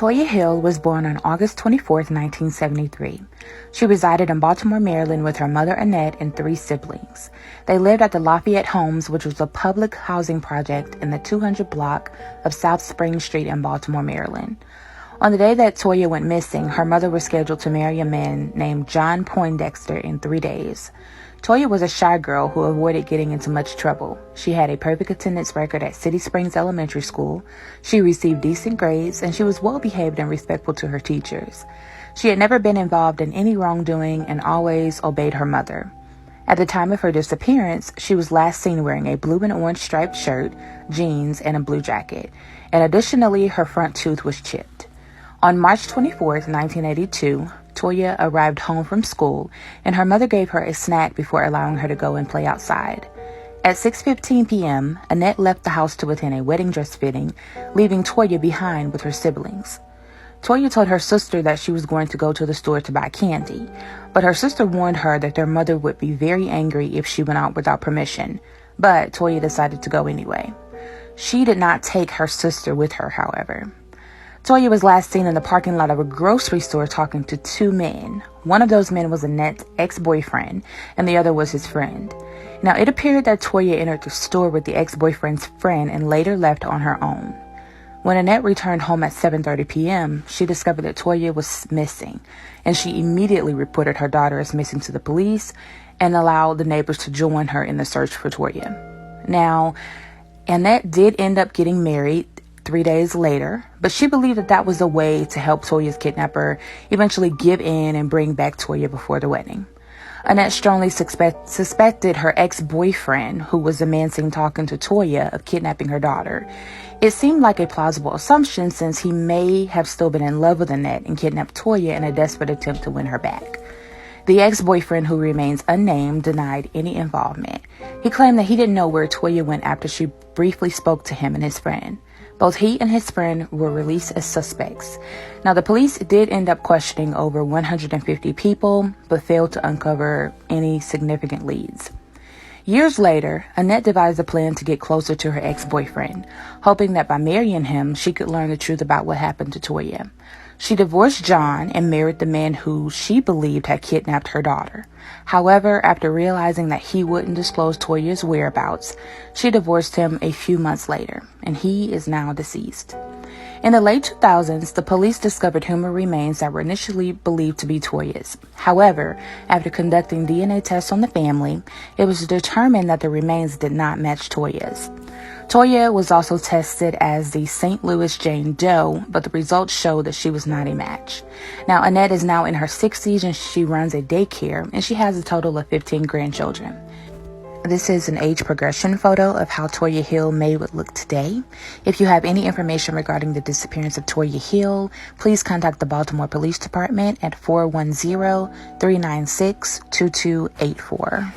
Toya Hill was born on August 24, 1973. She resided in Baltimore, Maryland with her mother Annette and 3 siblings. They lived at the Lafayette Homes, which was a public housing project in the 200 block of South Spring Street in Baltimore, Maryland. On the day that Toya went missing, her mother was scheduled to marry a man named John Poindexter in 3 days. Toya was a shy girl who avoided getting into much trouble. She had a perfect attendance record at City Springs Elementary School. She received decent grades, and she was well behaved and respectful to her teachers. She had never been involved in any wrongdoing and always obeyed her mother. At the time of her disappearance, she was last seen wearing a blue and orange striped shirt, jeans, and a blue jacket. And additionally, her front tooth was chipped. On March 24, 1982, Toya arrived home from school, and her mother gave her a snack before allowing her to go and play outside. At 6:15 p.m., Annette left the house to attend a wedding dress fitting, leaving Toya behind with her siblings. Toya told her sister that she was going to go to the store to buy candy, but her sister warned her that their mother would be very angry if she went out without permission, but Toya decided to go anyway. She did not take her sister with her, however. Toya was last seen in the parking lot of a grocery store talking to 2 men. One of those men was Annette's ex-boyfriend, and the other was his friend. Now, it appeared that Toya entered the store with the ex-boyfriend's friend and later left on her own. When Annette returned home at 7:30 p.m., she discovered that Toya was missing, and she immediately reported her daughter as missing to the police and allowed the neighbors to join her in the search for Toya. Now, Annette did end up getting married 3 days later, but she believed that that was a way to help Toya's kidnapper eventually give in and bring back Toya before the wedding. Annette strongly suspected her ex-boyfriend, who was the man seen talking to Toya, of kidnapping her daughter. It seemed like a plausible assumption since he may have still been in love with Annette and kidnapped Toya in a desperate attempt to win her back. The ex-boyfriend, who remains unnamed, denied any involvement. He claimed that he didn't know where Toya went after she briefly spoke to him and his friend. Both he and his friend were released as suspects. Now, the police did end up questioning over 150 people, but failed to uncover any significant leads. Years later, Annette devised a plan to get closer to her ex-boyfriend, hoping that by marrying him, she could learn the truth about what happened to Toya. She divorced John and married the man who she believed had kidnapped her daughter. However, after realizing that he wouldn't disclose Toya's whereabouts, she divorced him a few months later, and he is now deceased. In the late 2000s, the police discovered human remains that were initially believed to be Toya's. However, after conducting DNA tests on the family, it was determined that the remains did not match Toya's. Toya was also tested as the St. Louis Jane Doe, but the results showed that she was not a match. Now, Annette is now in her 60s and she runs a daycare, and she has a total of 15 grandchildren. This is an age progression photo of how Toya Hill may look today. If you have any information regarding the disappearance of Toya Hill, please contact the Baltimore Police Department at 410-396-2284.